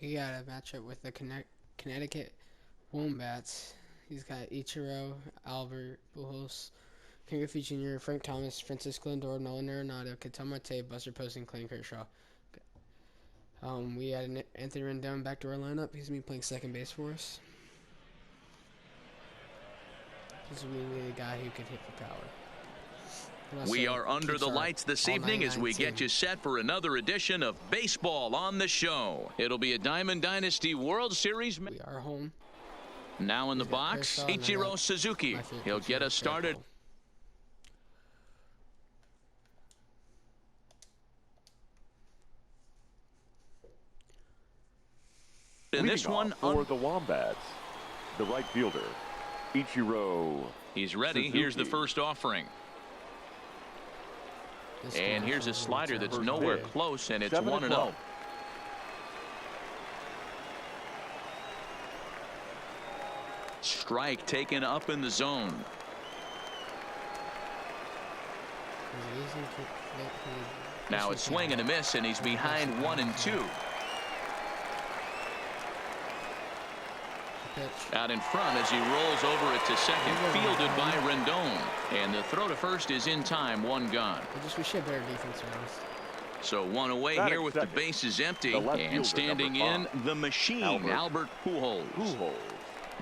We got a matchup with the Connecticut Wombats. He's got Ichiro, Albert Pujols, Ken Griffey Jr., Frank Thomas, Francisco Lindor, Nolan Arenado, Ketel Marte, Buster Posey, and Clayton Kershaw. We had Anthony Rendon back to our lineup. He's going to be playing second base for us. This is really a guy who could hit for power. We are under the lights this evening as we get you set for another edition of Baseball on the Show. It'll be a Diamond Dynasty World Series. We are home. Now in the box, Ichiro Suzuki. He'll get us started. In this one for the Wombats, the right fielder, Ichiro. He's ready. Suzuki. Here's the first offering. And here's a slider that's nowhere close, and it's 1-0. Strike taken up in the zone. Now it's swing and a miss, and he's behind 1-2. Out in front as he rolls over it to second, fielded by Rendon, and the throw to first is in time. One gone. We should have better defense. So one away here with the bases empty, and standing in the machine, Albert Pujols.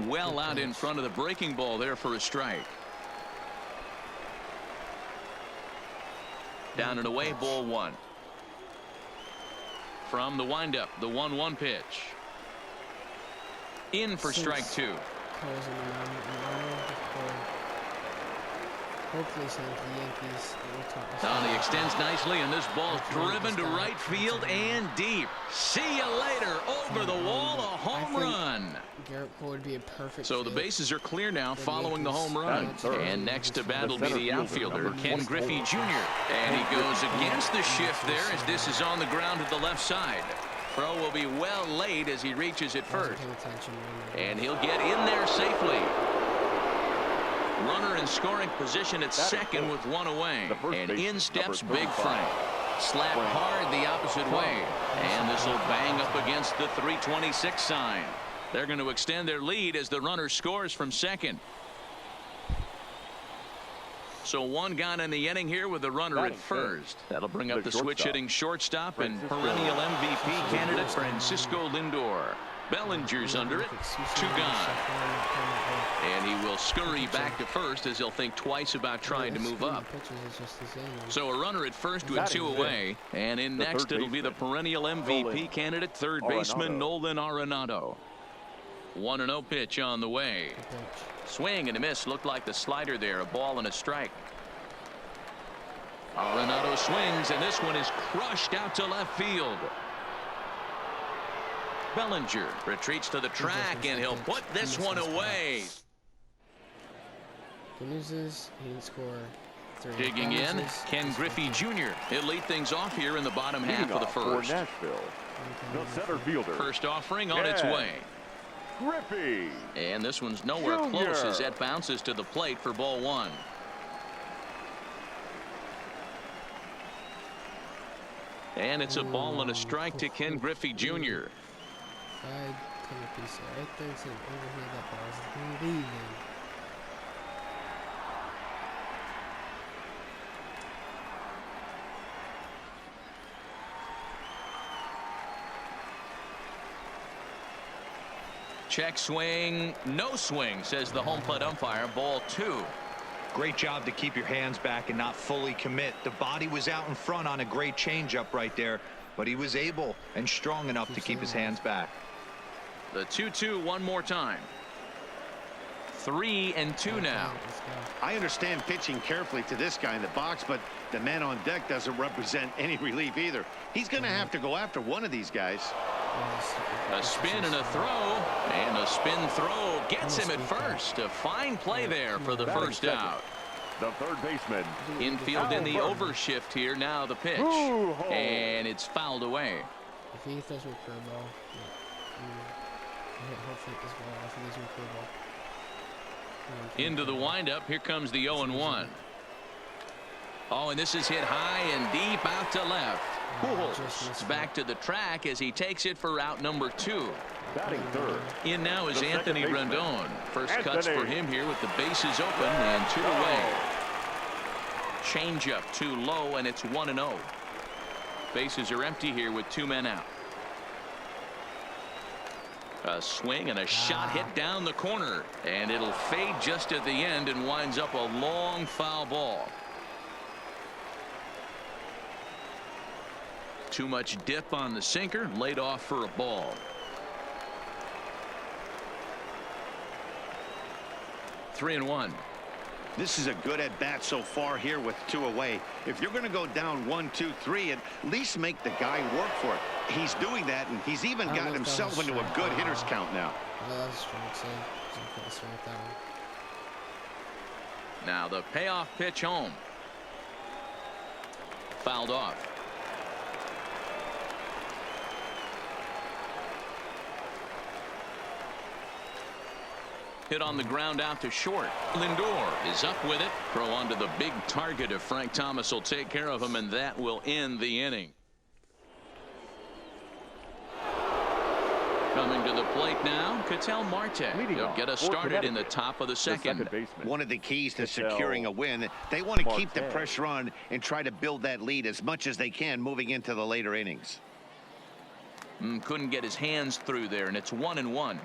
Well out in front of the breaking ball there for a strike. Down and away, ball one. From the windup, the 1-1 pitch. In for strike two. He extends nicely, and this ball driven to right field and deep. See you later. Over the wall, a home run. Would be a perfect. So the bases are clear now following the home run. And next to bat will be the outfielder, Ken Griffey Jr. And he goes against the shift there as this is on the ground to the left side. Throw will be well laid as he reaches it first. And he'll get in there safely. Runner in scoring position at second with one away. And in steps Big Frank. Slap hard the opposite way. And this will bang up against the 326 sign. They're going to extend their lead as the runner scores from second. So one gone in the inning here with the runner at first. That'll bring up the switch-hitting shortstop and perennial MVP candidate Francisco Lindor. Bellinger's under it. Two gone. And he will scurry back to first as he'll think twice about trying to move up. So a runner at first with two away. And in next it'll be the perennial MVP candidate third baseman Nolan Arenado. 1-0 pitch on the way. Swing and a miss. Looked like the slider there. A ball and a strike. Arenado swings, and this one is crushed out to left field. Bellinger retreats to the track, and he'll put this one away. Good news is he didn't score. Digging in, Ken Griffey Jr. He'll lead things off here in the bottom half of the first. Nashville, the center fielder. First offering on its way. Griffey. And this one's nowhere close as that bounces to the plate for ball one. And it's a ball and a strike to Ken Griffey Jr. Check swing, no swing, says the home plate umpire. Ball two. Great job to keep your hands back and not fully commit. The body was out in front on a great changeup right there, but he was able and strong enough to keep his hands back. The 2-2 one more time. 3-2 now. I understand pitching carefully to this guy in the box, but the man on deck doesn't represent any relief either. He's going to have to go after one of these guys. A spin and a throw, and a spin throw gets him at first. A fine play there for the first out. The third baseman. Infield in the overshift here. Now the pitch. And it's fouled away. If he throws me a curveball, hopefully this ball off and gives me a curveball. Into the windup. Here comes the 0-1. Oh, and this is hit high and deep out to left. Pujols back to the track as he takes it for out number 2. Batting third. In now is The Anthony second baseman. Rendon. First Anthony. cuts for him here with the bases open and 2 away. Change up too low, and it's 1-0. Bases are empty here with 2 men out. A swing and a shot hit down the corner, and it'll fade just at the end and winds up a long foul ball. Too much dip on the sinker, laid off for a ball. Three and one. This is a good at bat so far here with 2 away. If you're going to go down 1, 2, 3, at least make the guy work for it. He's doing that, and he's even got himself into a good hitter's count now. That was strong, so that one. Now the payoff pitch home. Fouled off. Hit on the ground out to short. Lindor is up with it. Throw onto the big target if Frank Thomas will take care of him, and that will end the inning. Coming to the plate now, Ketel Marte. He'll get us started in the top of the second. One of the keys to securing a win, they want to keep the pressure on and try to build that lead as much as they can moving into the later innings. Couldn't get his hands through there, and it's 1-1.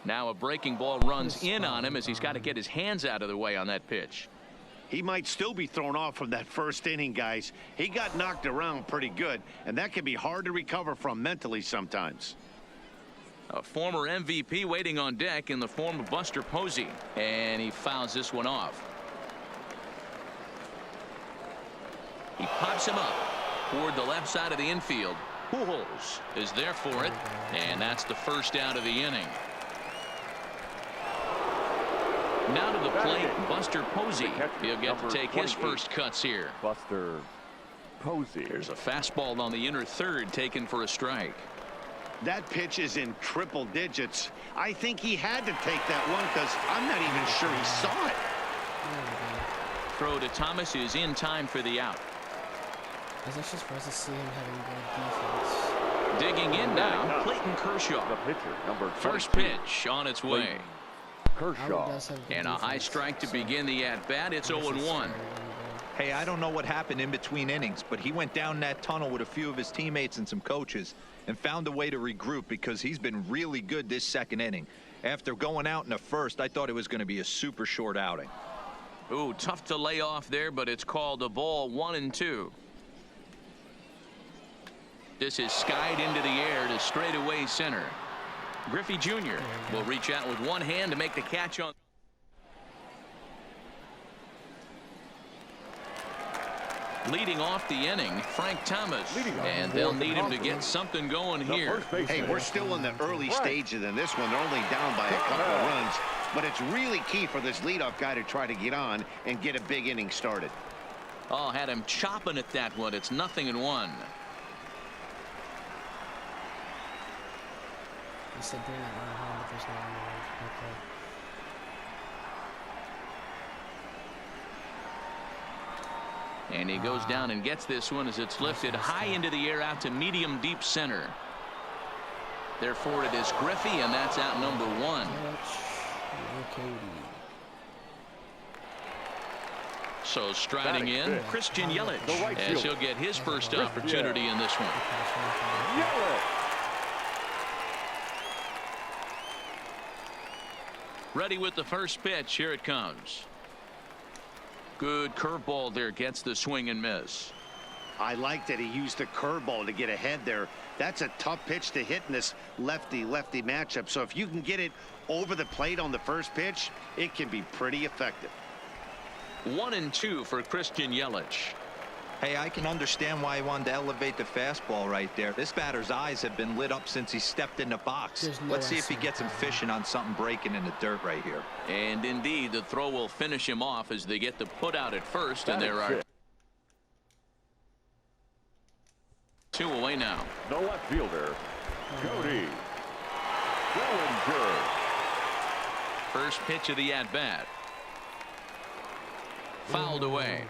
Now a breaking ball runs in on him as he's got to get his hands out of the way on that pitch. He might still be thrown off from that first inning, guys. He got knocked around pretty good, and that can be hard to recover from mentally sometimes. A former MVP waiting on deck in the form of Buster Posey, and he fouls this one off. He pops him up toward the left side of the infield. Pujols is there for it, and that's the first out of the inning. Now to the plate, Buster Posey. He'll get to take his first cuts here. Buster Posey. There's a fastball on the inner third taken for a strike. That pitch is in triple digits. I think he had to take that one because I'm not even sure he saw it. Throw to Thomas is in time for the out. I was actually surprised to see him having good defense. Digging in now, Clayton Kershaw. The pitcher, number 22. First pitch on its way. Kershaw. And a high strike to begin the at-bat. It's 0-1. Hey, I don't know what happened in between innings, but he went down that tunnel with a few of his teammates and some coaches and found a way to regroup because he's been really good this second inning. After going out in the first, I thought it was going to be a super short outing. Ooh, tough to lay off there, but it's called a ball. 1-2. This is skied into the air to straightaway center. Griffey Jr. will reach out with one hand to make the catch on. Leading off the inning, Frank Thomas, and they'll need him to get something going here. Hey, we're still in the early stages in this one. They're only down by a couple of runs, but it's really key for this leadoff guy to try to get on and get a big inning started. Oh, had him chopping at that one. It's 0-1. He said bring that one home, but there's no one there. Okay. And he goes down and gets this one as it's lifted high into the air out to medium deep center. Therefore it is Griffey, and that's out number 1. So striding in, Christian Yelich, as he'll get his first opportunity in this one. Ready with the first pitch. Here it comes. Good curveball there, gets the swing and miss. I like that he used the curveball to get ahead there. That's a tough pitch to hit in this lefty-lefty matchup. So if you can get it over the plate on the first pitch, it can be pretty effective. 1-2 for Christian Yelich. Hey, I can understand why he wanted to elevate the fastball right there. This batter's eyes have been lit up since he stepped in the box. Let's see if he gets him fishing on something breaking in the dirt right here. And indeed, the throw will finish him off as they get the put out at first, and there are 2 away now. The left fielder, Cody Bellinger. First pitch of the at-bat. Fouled away.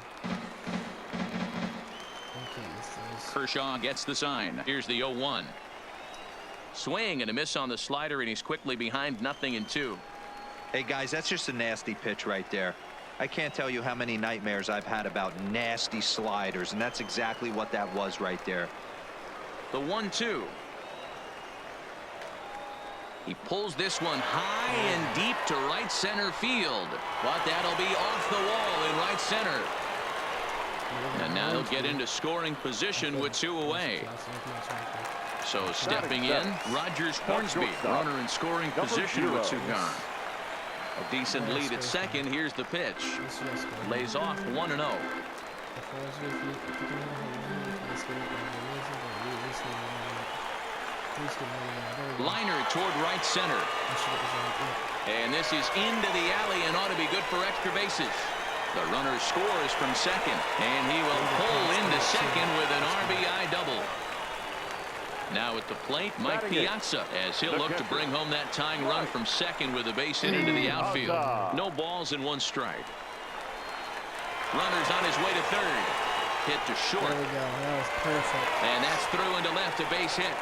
Kershaw gets the sign. Here's the 0-1. Swing and a miss on the slider, and he's quickly behind 0-2. Hey, guys, that's just a nasty pitch right there. I can't tell you how many nightmares I've had about nasty sliders, and that's exactly what that was right there. The 1-2. He pulls this one high and deep to right center field, but that'll be off the wall in right center. And now he'll get into scoring position with 2 away. So stepping in, Rogers Hornsby, runner in scoring position with 2 gone. A decent lead at second. Here's the pitch. Lays off 1-0. Liner toward right center. And this is into the alley and ought to be good for extra bases. The runner scores from second, and he will pull into second with an RBI double. Now at the plate, Mike Piazza, as he'll look to bring home that tying run from second with a base hit into the outfield. No balls and 1 strike. Runner's on his way to third. Hit to short. There we go. That was perfect. And that's through into left, a base hit.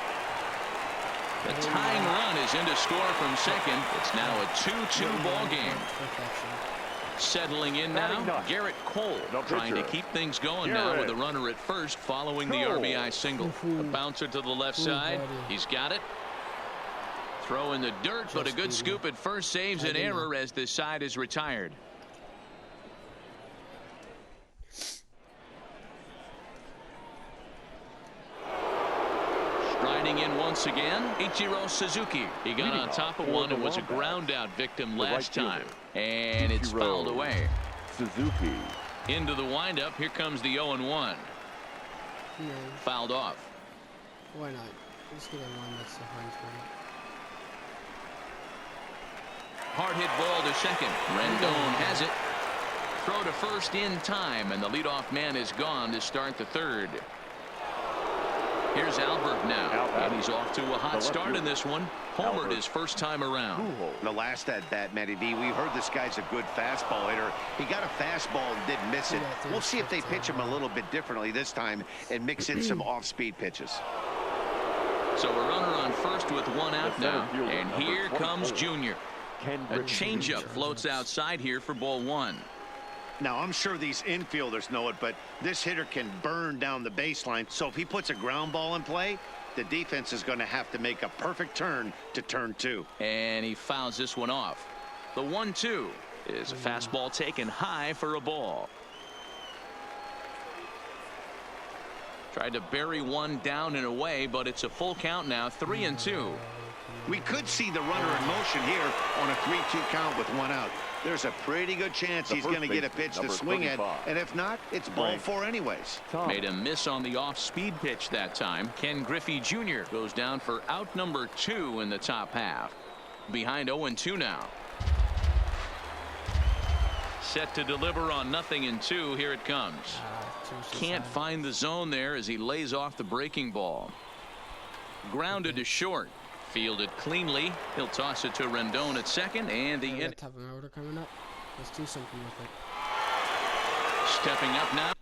The tying run is in to score from second. It's now a 2-2 ball game. Settling in now, Garrett Cole, trying to keep things going now with a runner at first following the RBI single. A bouncer to the left side. He's got it. Throw in the dirt, but a good scoop at first saves an error as this side is retired. Striding in once again, Ichiro Suzuki. He got on top of one and was a ground out victim last time. And it's fouled away. Suzuki. Into the windup. Here comes the 0-1. Fouled off. Why not? Let's get a one that's a hard hit ball to second. Rendon has it. Throw to first in time, and the leadoff man is gone to start the third. Here's Albert now, and he's off to a hot start in this one. Homered his first time around. The last at bat, Matty D, we heard this guy's a good fastball hitter. He got a fastball and didn't miss it. We'll see if they pitch him a little bit differently this time and mix in some off-speed pitches. So a runner on first with 1 out now, and here comes Junior. A changeup floats outside here for ball 1. Now, I'm sure these infielders know it, but this hitter can burn down the baseline. So if he puts a ground ball in play, the defense is going to have to make a perfect turn to turn 2. And he fouls this one off. The 1-2 is a fastball taken high for a ball. Tried to bury one down and away, but it's a full count now, 3-2. We could see the runner in motion here on a 3-2 count with 1 out. There's a pretty good chance he's going to get a pitch to swing at, and if not, it's ball 4 anyways. Made a miss on the off-speed pitch that time. Ken Griffey Jr. goes down for out number 2 in the top half. Behind 0-2 now. Set to deliver on 0-2. Here it comes. Can't find the zone there as he lays off the breaking ball. Grounded to short. Fielded cleanly. He'll toss it to Rendon at second, and the top of my order coming up. Let's do something with it. Stepping up now.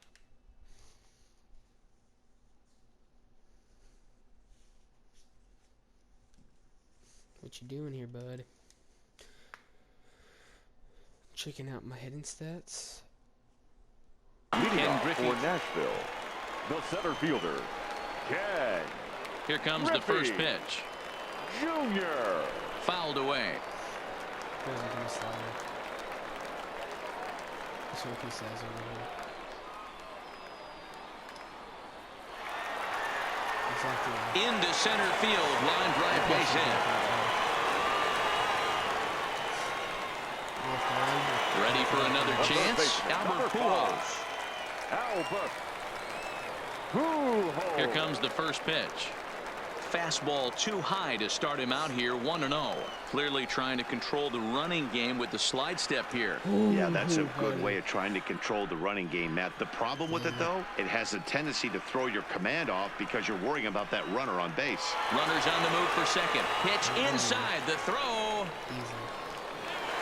What you doing here, bud? Checking out my hitting stats. Ken Griffey for Nashville, the center fielder, Ken. Here comes the first pitch. Junior. Fouled away. That's what he says over here. Exactly. Into center field. Line drive base hit. Ready for another chance. Albert Pujols. Here comes the first pitch. Fastball too high to start him out here. 1-0. Clearly trying to control the running game with the slide step here. Yeah, that's a good way of trying to control the running game, Matt. The problem with it, though, it has a tendency to throw your command off because you're worrying about that runner on base. Runners on the move for second. Pitch inside. The throw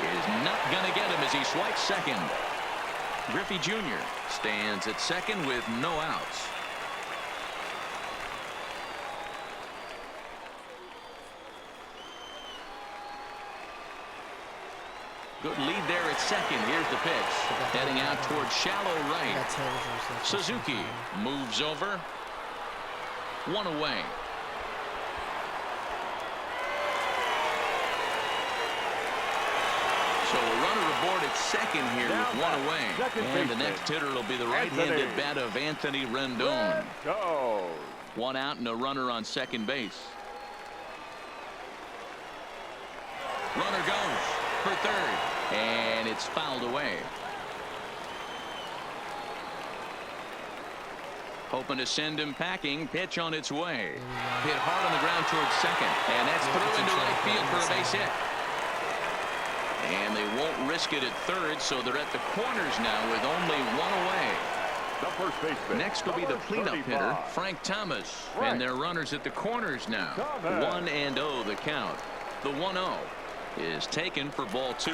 is not going to get him as he swipes second. Griffey Jr. stands at second with no outs. Good lead there at second. Here's the pitch. Heading out towards shallow right. Suzuki moves over. One away. So a runner aboard at second here with one away. And the next hitter will be the right-handed bat of Anthony Rendon. One out and a runner on second base. Runner goes for third. And it's fouled away. Hoping to send him packing. Pitch on its way. Hit hard on the ground towards second. And that's through into right field for a base hit. And they won't risk it at third, so they're at the corners now with only one away. The first baseman. Next will be the cleanup hitter, Frank Thomas. And their runners at the corners now. 1-0 the count. The 1-0 is taken for ball 2.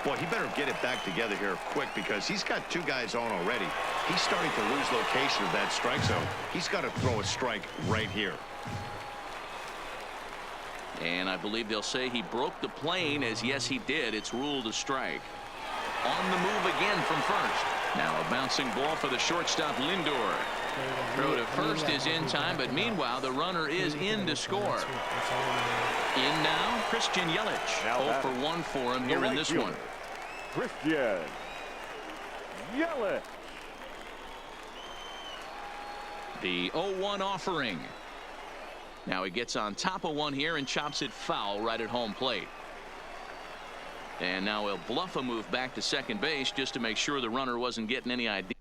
Boy, he better get it back together here quick because he's got 2 guys on already. He's starting to lose location of that strike zone. He's got to throw a strike right here. And I believe they'll say he broke the plane, as yes he did. It's ruled a strike. On the move again from first. Now a bouncing ball for the shortstop Lindor. Throw to first is in time, but meanwhile the runner is in to score. In now Christian Yelich. 0 for 1 for him here in this one. Christian Yelich. The 0-1 offering. Now he gets on top of one here and chops it foul right at home plate. And now he'll bluff a move back to second base just to make sure the runner wasn't getting any idea.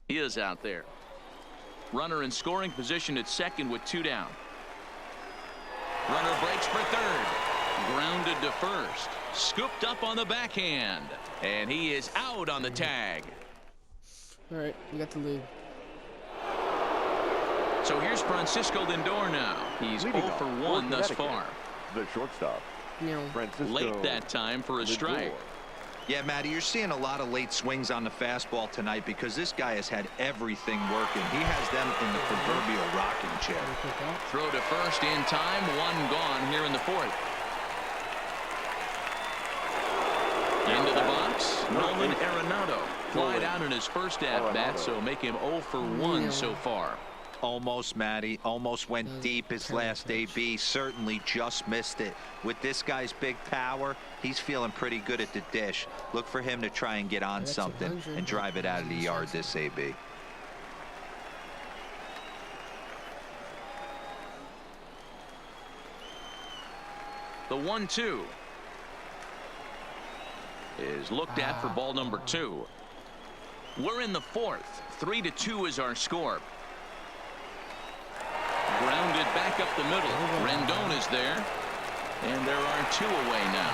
He is out there. Runner in scoring position at second with 2 down. Runner breaks for third. Grounded to first. Scooped up on the backhand. And he is out on the tag. All right, we got the lead. So here's Francisco Lindor now. He's 0 for 1 thus far. The shortstop. Francisco Late that time for a strike. Yeah, Matty, you're seeing a lot of late swings on the fastball tonight because this guy has had everything working. He has them in the proverbial rocking chair. Throw to first in time. 1 gone here in the 4th. Into the box, Nolan Arenado. Flied out in his first at-bat, so make him 0 for 1 so far. Almost, Matty. Almost went deep his last AB. Certainly just missed it. With this guy's big power, he's feeling pretty good at the dish. Look for him to try and get on something and drive it out of the yard this AB. The 1-2 is looked at for ball number 2. We're in the 4th. 3-2 is our score. Grounded back up the middle. Rendon is there. And there are 2 away now.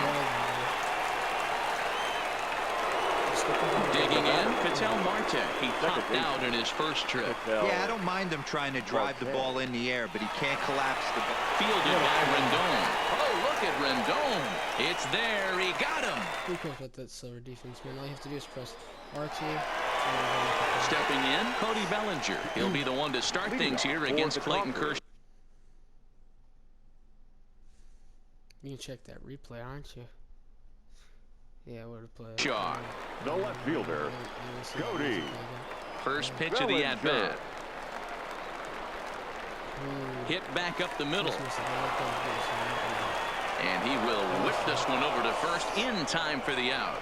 Digging in, Ketel Marte. He popped out in his first trip. Yeah, I don't mind him trying to drive the ball in the air, but he can't collapse the ball. Fielded by Rendon. Oh, look at Rendon. It's there. He got him. We can put that silver defense, man. All you have to do is press R2. Stepping in, Cody Bellinger. He'll be the one to start things here against Clayton Kershaw. You can check that replay, aren't you? Yeah, we're to play. Shaw. The left fielder, Cody. First pitch of the at-bat. Hit back up the middle. And he will whip this one over to first in time for the out.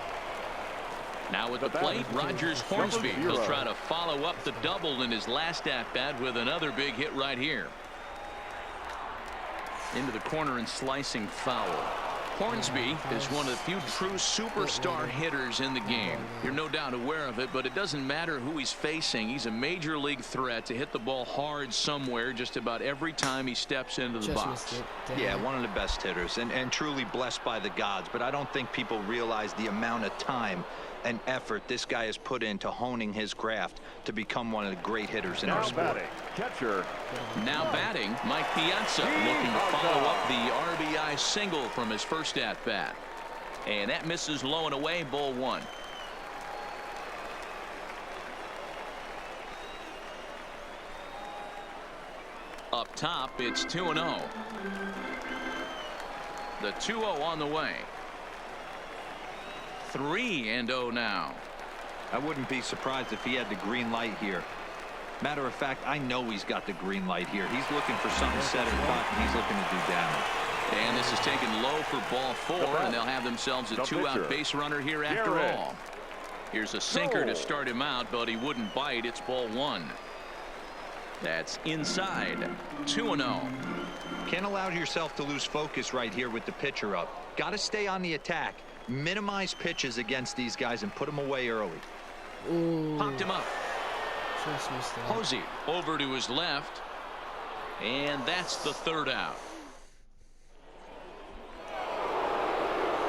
Now at the plate, Rogers Hornsby. He'll try to follow up the double in his last at-bat with another big hit right here. Into the corner and slicing foul. Hornsby is one of the few true superstar hitters in the game. You're no doubt aware of it, but it doesn't matter who he's facing. He's a major league threat to hit the ball hard somewhere just about every time he steps into the box. Yeah, one of the best hitters and truly blessed by the gods, but I don't think people realize the amount of time and effort this guy has put into honing his craft to become one of the great hitters in our sport. Batting, catcher. Now batting, Mike Piazza looking to follow up the RBI single from his first at-bat. And that misses low and away, ball 1. Up top, it's 2-0. The 2-0 on the way. 3-0 now. I wouldn't be surprised if he had the green light here. Matter of fact, I know he's got the green light here. He's looking for something set or cut, and he's looking to do damage. And this is taken low for ball 4, and they'll have themselves a 2-out base runner here after all. Here's a sinker to start him out, but he wouldn't bite. It's ball 1. That's inside. 2-0. Can't allow yourself to lose focus right here with the pitcher up. Got to stay on the attack. Minimize pitches against these guys and put them away early. Ooh. Popped him up. Just missed that. Posey over to his left. And that's the 3rd out.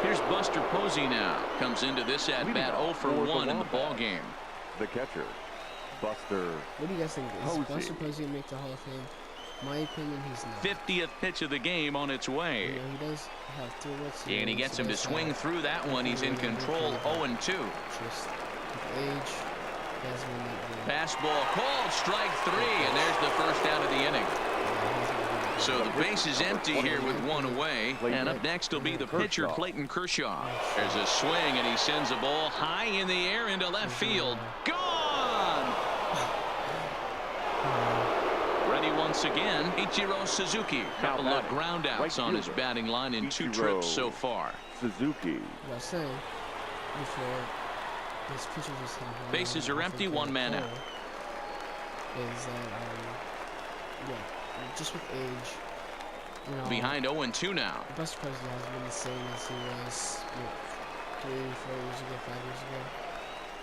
Here's Buster Posey now. Comes into this at bat 0 for 1 in the ball game. The catcher, Buster. What do you guys think? Is Posey. Buster Posey make the Hall of Fame? My opinion, he's not. 50th pitch of the game on its way. You know, he does have 3 World Series. And he gets him to swing through that one. He's in control. 0-2. Just with age, he has been that good. Fastball called, strike 3, and there's the 1st out of the inning. So the base is empty here with 1 away, and up next will be the pitcher, Clayton Kershaw. There's a swing, and he sends a ball high in the air into left field. Gone! Ready once again, Ichiro Suzuki. Couple of ground outs on his batting line in 2 trips so far. Suzuki. I was saying before, this pitcher just hit home. Bases are empty, 1 man out. Is that, yeah, just with age, you know, Behind 0-2 now. Buster Posey hasn't been the same as he was, you know, 3, 4 years ago, 5 years ago.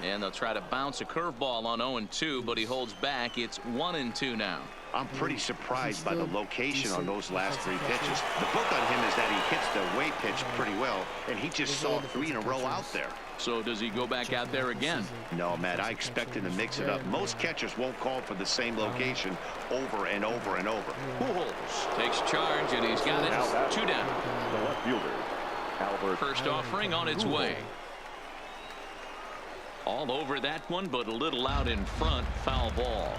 And they'll try to bounce a curveball on 0-2, but he holds back. It's 1-2 now. I'm pretty surprised by the location on those last 3 pitches. The book on him is that he hits the way pitch pretty well, and he just saw 3 in a row out there. So does he go back out there again? No, Matt, I expect him to mix it up. Most catchers won't call for the same location over and over and over. Pujols takes charge, and he's got it. 2 down. The left fielder, Albert. First offering on its way. All over that one, but a little out in front. Foul ball.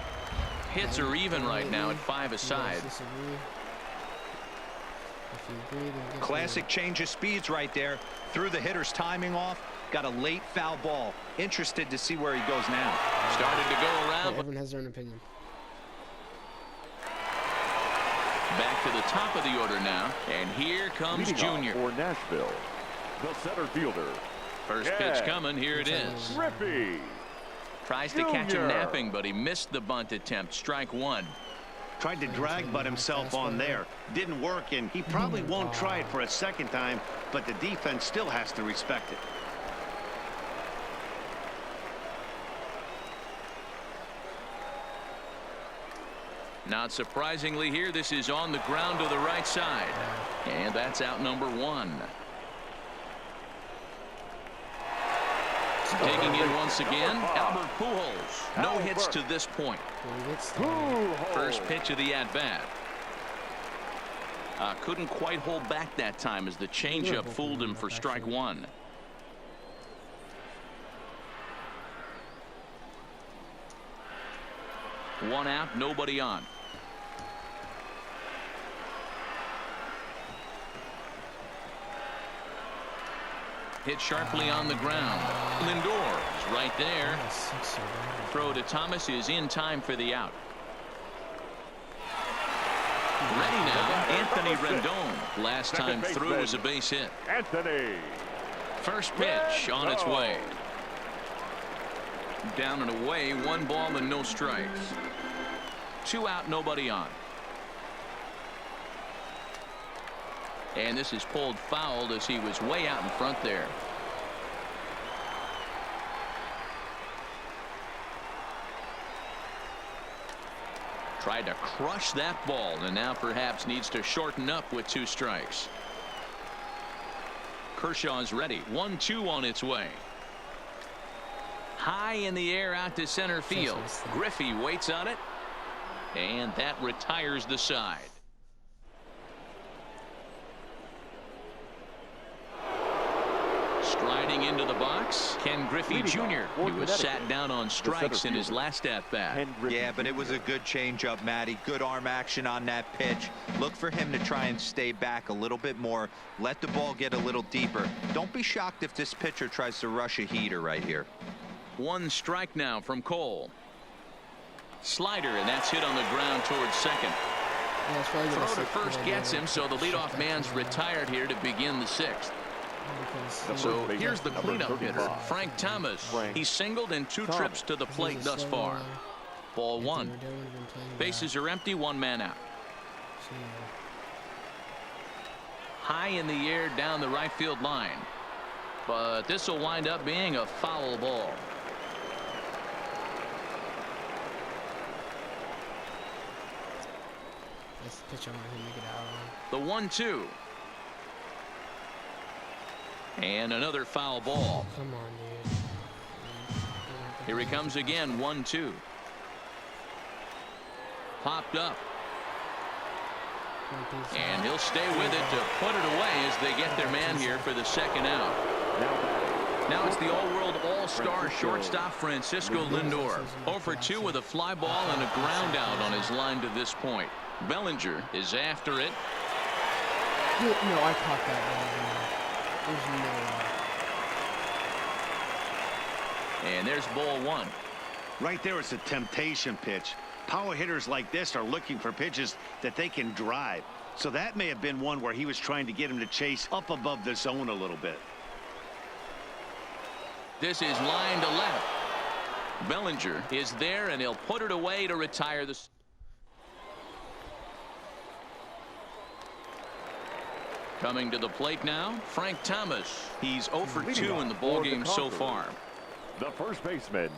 Hits are even right now at 5 aside. Classic change of speeds right there. Threw the hitter's timing off. Got a late foul ball. Interested to see where he goes now. Started to go around. Everyone has their own opinion. Back to the top of the order now. And here comes Junior. For Nashville, the center fielder. First pitch coming. Here it is. Griffey. Tries to catch him napping, but he missed the bunt attempt. Strike 1. Tried to drag butt himself on there. Didn't work, and he probably won't try it for a second time, but the defense still has to respect it. Not surprisingly here, this is on the ground to the right side. And that's out number 1. Taking in once again, Albert Pujols. No hits to this point. First pitch of the at-bat. Couldn't quite hold back that time as the changeup fooled him for strike 1. One out, nobody on. Hit sharply on the ground. Lindor is right there. Throw to Thomas is in time for the out. Ready now, Anthony Rendon. Last time through was a base hit. Anthony. First pitch on its way. Down and away, 1 ball and no strikes. 2 out, nobody on. And this is pulled foul as he was way out in front there. Tried to crush that ball, and now perhaps needs to shorten up with 2 strikes. Kershaw's ready. 1-2 on its way. High in the air out to center field. Griffey waits on it, and that retires the side. Sliding into the box, Ken Griffey Jr. He was sat down on strikes in his last at-bat. Yeah, but it was a good changeup, Matty. Good arm action on that pitch. Look for him to try and stay back a little bit more. Let the ball get a little deeper. Don't be shocked if this pitcher tries to rush a heater right here. One strike now from Cole. Slider, and that's hit on the ground towards second. Yeah, Throw to first gets him, so the leadoff man's retired here to begin the sixth. So here's the cleanup hitter, Frank Thomas. He's singled in 2 trips to the plate thus far. Ball 1. Bases are empty, 1 man out. High in the air down the right field line. But this will wind up being a foul ball. That's the pitch I want him to get out on. The 1-2. And another foul ball. Come on, dude. Here he comes again, 1-2. Popped up. And he'll stay with it to put it away as they get their man here for the second out. Now it's the all-world all-star shortstop Francisco Lindor. 0 for 2 with a fly ball and a ground out on his line to this point. Bellinger is after it. No, I caught that ball. There's no way. And there's ball 1. Right there, it's a temptation pitch. Power hitters like this are looking for pitches that they can drive. So that may have been one where he was trying to get him to chase up above the zone a little bit. This is line to left. Bellinger is there, and he'll put it away to retire the... Coming to the plate now, Frank Thomas. He's 0 for 2 in the ballgame so far. The first baseman,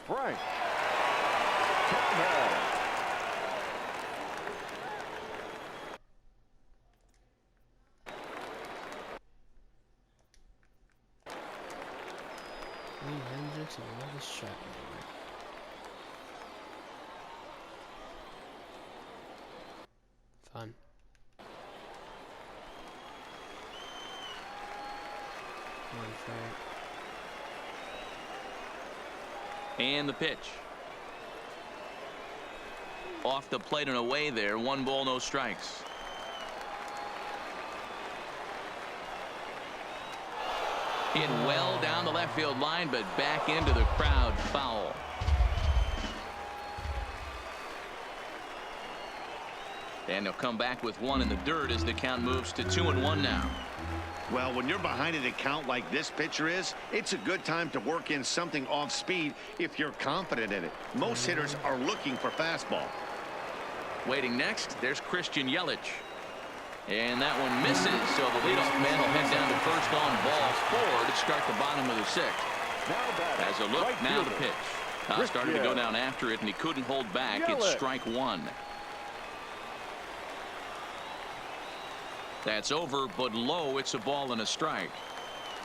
Frank Thomas. Hendricks and another shot. Fun. And the pitch. Off the plate and away there. 1 ball, no strikes. Hit well down the left field line, but back into the crowd. Foul. And they'll come back with 1 in the dirt as the count moves to 2-1 now. Well, when you're behind an account like this pitcher is, it's a good time to work in something off speed if you're confident in it. Most hitters are looking for fastball. Waiting next, there's Christian Yelich. And that one misses, so the leadoff man will head down to first on ball 4 to start the bottom of the 6th. As a look, now the pitch. Started to go down after it, and he couldn't hold back. It's strike 1. That's over, but low. It's a ball and a strike.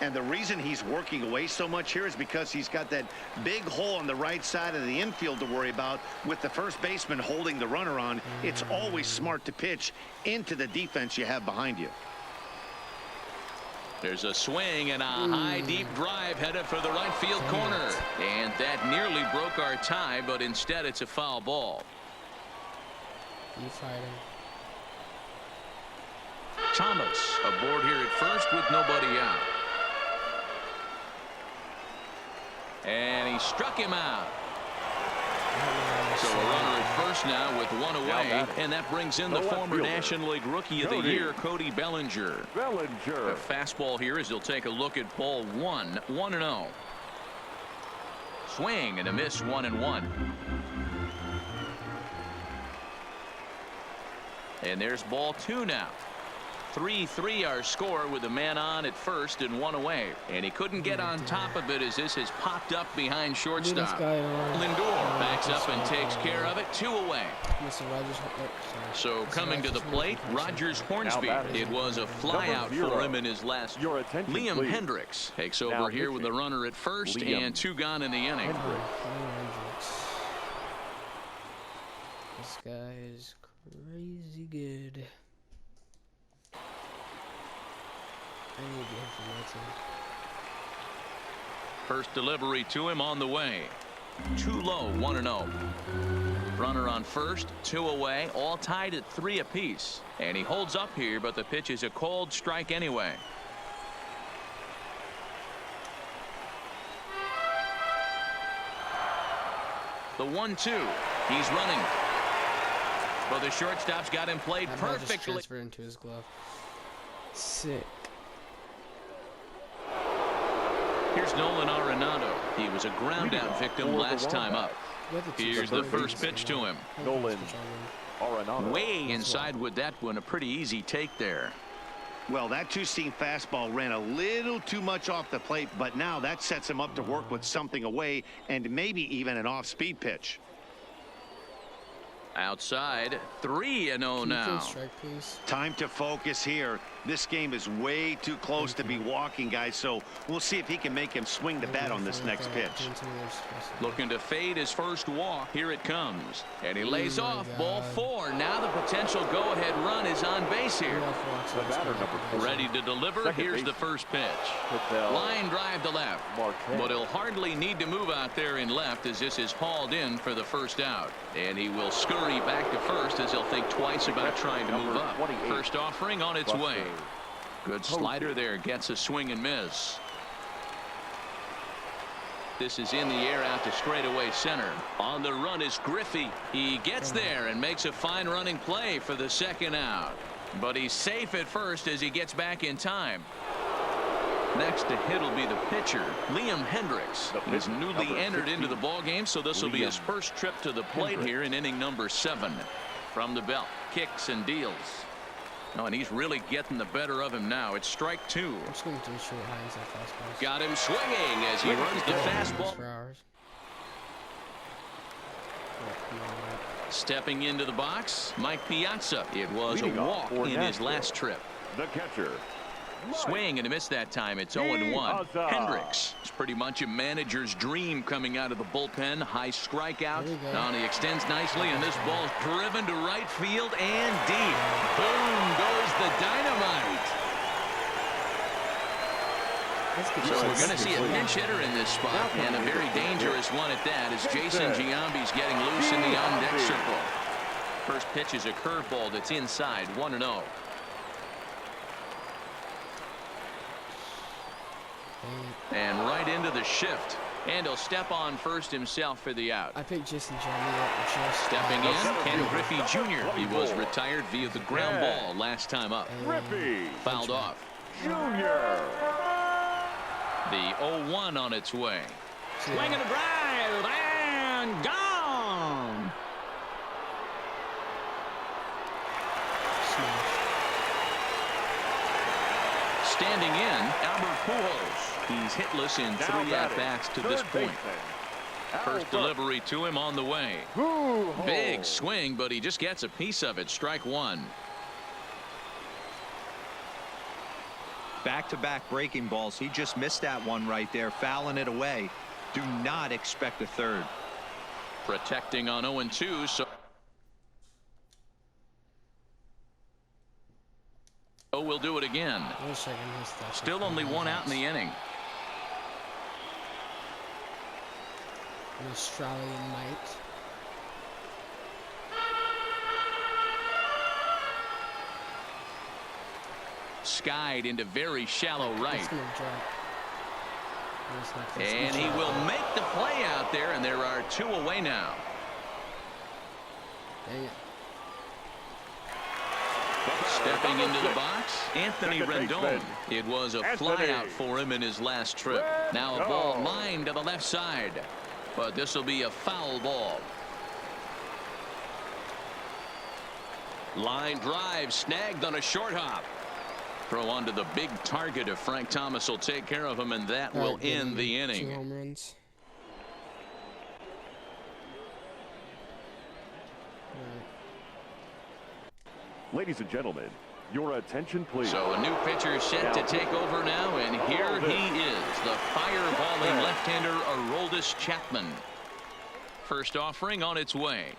And the reason he's working away so much here is because he's got that big hole on the right side of the infield to worry about with the first baseman holding the runner on. It's always smart to pitch into the defense you have behind you. There's a swing and a high deep drive headed for the right field corner. And that nearly broke our tie, but instead it's a foul ball. You fighting. Thomas aboard here at first with nobody out. And he struck him out. So a runner at first now with 1 away, and that brings in the former National League Rookie of the Year, Cody Bellinger. A fastball here as he'll take a look at ball 1, 1-0. Swing and a miss, 1-1. And there's ball 2 now. 3-3 our score with a man on at first and 1 away. And he couldn't get on top of it as this has popped up behind shortstop. Lindor backs up and takes care of it. 2 away. So coming to the plate, Rogers Hornsby. It was a fly out for him in his last. Liam Hendricks takes over here with the runner at first and 2 gone in the inning. This guy is crazy good. I need to get him from my team. First delivery to him on the way. Too low, 1-0. Runner on first, 2 away, all tied at 3 apiece. And he holds up here, but the pitch is a cold strike anyway. The 1-2. He's running. Well, the shortstop's got him played perfectly. Just transferred into his glove. Sick. Here's Nolan Arenado. He was a ground-out victim last time up. Here's the first pitch to him. Nolan Arenado. Way inside with that one. A pretty easy take there. Well, that two-seam fastball ran a little too much off the plate, but now that sets him up to work with something away and maybe even an off-speed pitch. Outside, 3-0 now. Strike, please. Time to focus here. This game is way too close to be walking, guys, so we'll see if he can make him swing the bat on this next pitch. Looking to fade his first walk. Here it comes. And he lays off. Ball 4. Now the potential go-ahead run is on base here. The batter, number 4. Ready to deliver. Here's the first pitch. Line drive to left. But he'll hardly need to move out there in left as this is hauled in for the first out. And he will scurry back to first as he'll think twice about trying to move up. First offering on its way. Good slider there, gets a swing and miss. This is in the air out to straightaway center. On the run is Griffey. He gets there and makes a fine running play for the second out. But he's safe at first as he gets back in time. Next to hit will be the pitcher, Liam Hendricks. He's newly entered into the ball game, so this will be his first trip to the plate here in inning number 7. From the belt, kicks and deals. Oh, and he's really getting the better of him now. It's strike 2. I'm just going to do short high inside fastballs. Got him swinging as he runs the fastball. For hours. Stepping into the box, Mike Piazza. It was a walk in his last trip. The catcher. Swing and a miss that time. It's 0-1. Hendricks. It's pretty much a manager's dream coming out of the bullpen. High strikeout. Now he extends nicely, and this ball's driven to right field and deep. Boom goes the dynamite. So we're going to see a pinch hitter in this spot, and a very dangerous one at that, as Jason Giambi's getting loose in the on-deck circle. First pitch is a curveball that's inside, 1-0. And right into the shift. And he'll step on first himself for the out. I picked Jason Giambi. Stepping in, Ken Griffey Jr. He was retired via the ground ball last time up. Griffey Fouled off. Jr. The 0-1 on its way. Swing and a drive, and gone. Standing in, Albert Pujols. He's hitless in 3 at-bats to this point. First delivery to him on the way. Big swing, but he just gets a piece of it. Strike 1. Back-to-back breaking balls. He just missed that one right there, fouling it away. Do not expect a third. Protecting on 0-2, so we'll do it again. Still only 1 out in the inning. An Australian mite. Skied into very shallow right. It's gonna drop. And he will make the play out there, and there are 2 away now. Dang it. Stepping into the box, Anthony Rendon. It was a flyout for him in his last trip. Now a ball lined to the left side. But this will be a foul ball. Line drive snagged on a short hop. Throw onto the big target if Frank Thomas will take care of him, and that will end the inning. 2 home runs. Ladies and gentlemen, your attention, please. So a new pitcher set to take over now, and here he is, the fireballing left-hander Aroldis Chapman. First offering on its way.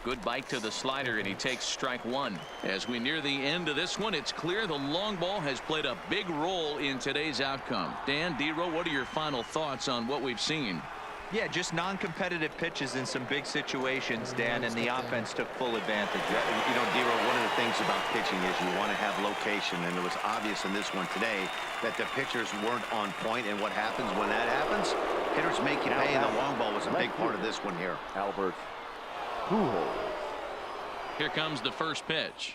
Good bite to the slider, and he takes strike one. As we near the end of this one, it's clear the long ball has played a big role in today's outcome. Dan, D-Row, what are your final thoughts on what we've seen? Yeah, just non-competitive pitches in some big situations, Dan, and the offense took full advantage. You know, D-Row, one of the things about pitching is you want to have location, and it was obvious in this one today that the pitchers weren't on point, and what happens when that happens? Hitters make you pay, and the long ball was a big part of this one here. Albert Pujols. Here comes the first pitch.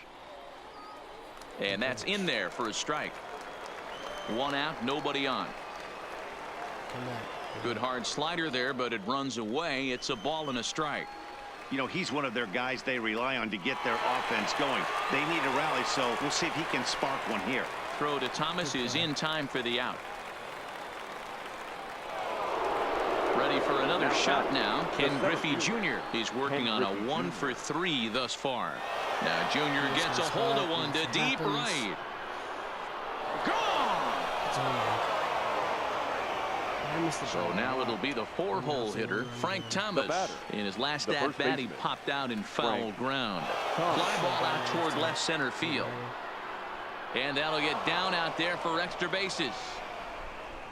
And that's in there for a strike. One out, nobody on. Good hard slider there, but it runs away. It's a ball and a strike. You know, he's one of their guys they rely on to get their offense going. They need a rally, so we'll see if he can spark one here. Throw to Thomas is in time for the out. Ready for another shot now. Ken Griffey Jr. He's working on a 1-for-3 thus far. Now Jr. gets a hold of one to deep right. Gone! So now it'll be the 4-hole hitter, Frank Thomas. In his last at-bat, he popped out in foul ground. Fly ball out toward left center field. And that'll get down out there for extra bases.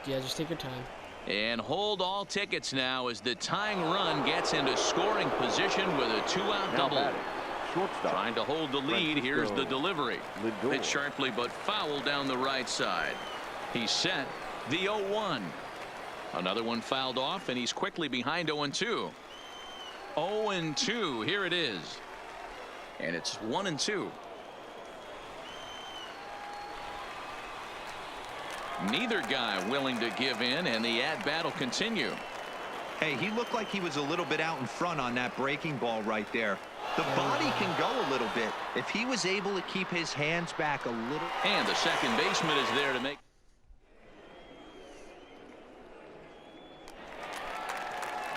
Yeah, just take your time. And hold all tickets now as the tying run gets into scoring position with a 2-out double. Trying to hold the lead. Here's the delivery. Hit sharply but foul down the right side. He's set. The 0-1. Another one fouled off, and he's quickly behind 0-2. 0-2. Here it is. And it's 1-2. Neither guy willing to give in, and the at-bat will continue. Hey, he looked like he was a little bit out in front on that breaking ball right there. The body can go a little bit. If he was able to keep his hands back a little. And the second baseman is there to make.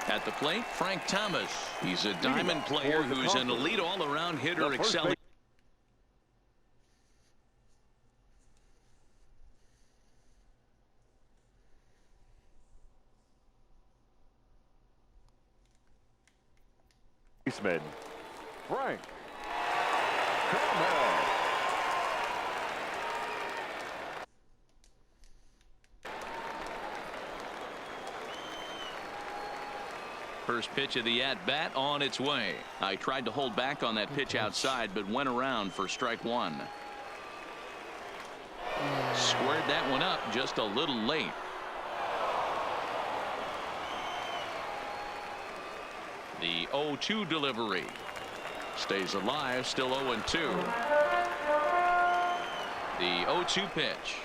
At the plate, Frank Thomas. He's a diamond player who's an elite all-around hitter, excelling. Baseman Frank Thomas. First pitch of the at-bat on its way. I tried to hold back on that pitch outside, but went around for strike one. Squared that one up just a little late. The 0-2 delivery. Stays alive, still 0-2. The 0-2 pitch.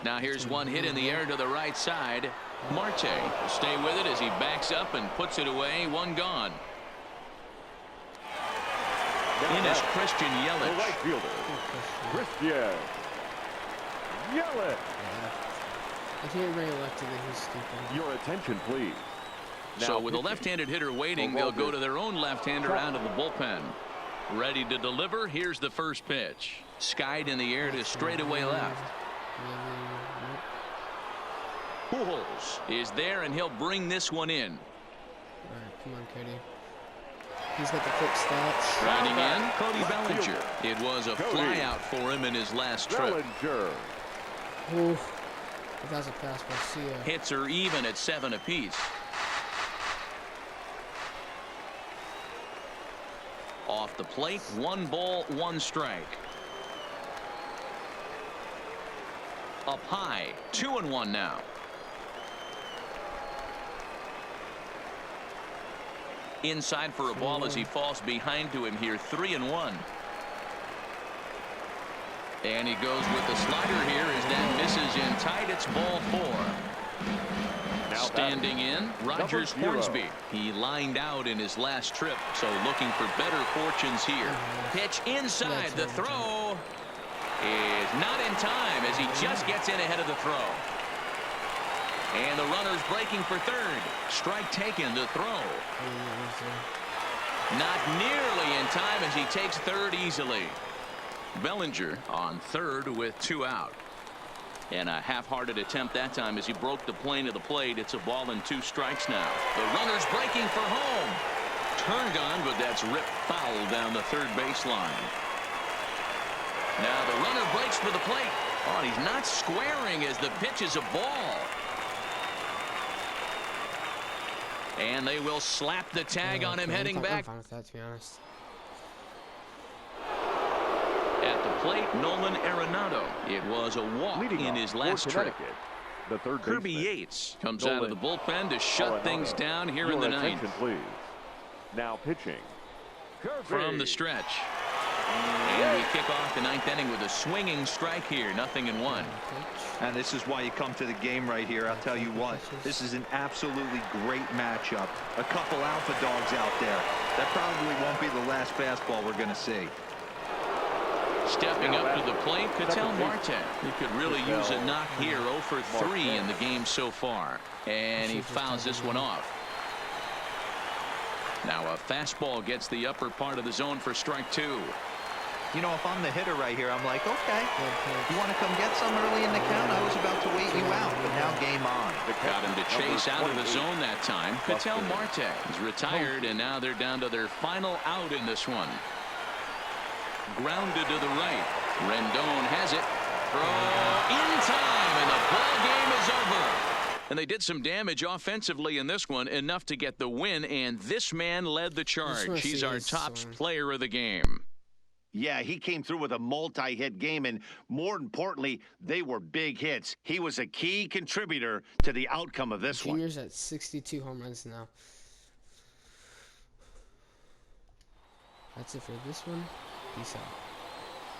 Now here's one hit in the air to the right side. Marte will stay with it as he backs up and puts it away. One gone. In is Christian Yelich. The right fielder, Christian Yelich. I think everybody elected that he's stupid. Your attention, please. So with a left-handed hitter waiting, they'll go to their own left-hander out of the bullpen. Ready to deliver. Here's the first pitch. Skied in the air to straightaway left. Pujols is there, and he'll bring this one in. All right, come on, Cody. He's got the quick stats. Grinding in, Cody Bellinger. It was a flyout for him in his last trip. Bellinger. Ooh, that was a fastball. See ya. Hits are even at 7 apiece. Off the plate, 1 ball, 1 strike. Up high, 2-1 now. Inside for a ball as he falls behind to him here, 3-1. And he goes with the slider here as that misses in tight. It's ball 4. Now standing in, Rogers Hornsby. He lined out in his last trip, so looking for better fortunes here. Pitch inside. The throw is not in time as he just gets in ahead of the throw. And the runner's breaking for third. Strike taken, the throw. Not nearly in time as he takes third easily. Bellinger on third with 2 out. And a half-hearted attempt that time as he broke the plane of the plate. It's a ball and 2 strikes now. The runner's breaking for home. turned on, but that's ripped foul down the third baseline. Now the runner breaks for the plate. Oh, he's not squaring as the pitch is a ball. And they will slap the tag on him heading back. I'm fine with that, to be honest. At the plate, Nolan Arenado. It was a walk in his last trip. The third Kirby baseman, Yates comes out of the bullpen to shut things down here in the ninth. Please. Now pitching. From the stretch. And we kick off the ninth inning with a swinging strike here. 0-1. And this is why you come to the game right here. I'll tell you what, this is an absolutely great matchup. A couple alpha dogs out there. That probably won't be the last fastball we're going to see. Stepping up to the plate, Ketel Marte. He could really use a knock here. 0 for 3 in the game so far. And he fouls this one off. Now a fastball gets the upper part of the zone for strike 2. You know, if I'm the hitter right here, I'm like, okay, you want to come get some early in the count? I was about to wait you out, but now game on. Got him to chase out of the zone that time. Ketel Marte is retired, and now they're down to their final out in this one. Grounded to the right. Rendon has it. Throw in time, and the ball game is over. And they did some damage offensively in this one, enough to get the win, and this man led the charge. He's our top player of the game. Yeah, he came through with a multi-hit game, and more importantly, they were big hits. He was a key contributor to the outcome of this one. Junior's at 62 home runs now. That's it for this one. Peace out.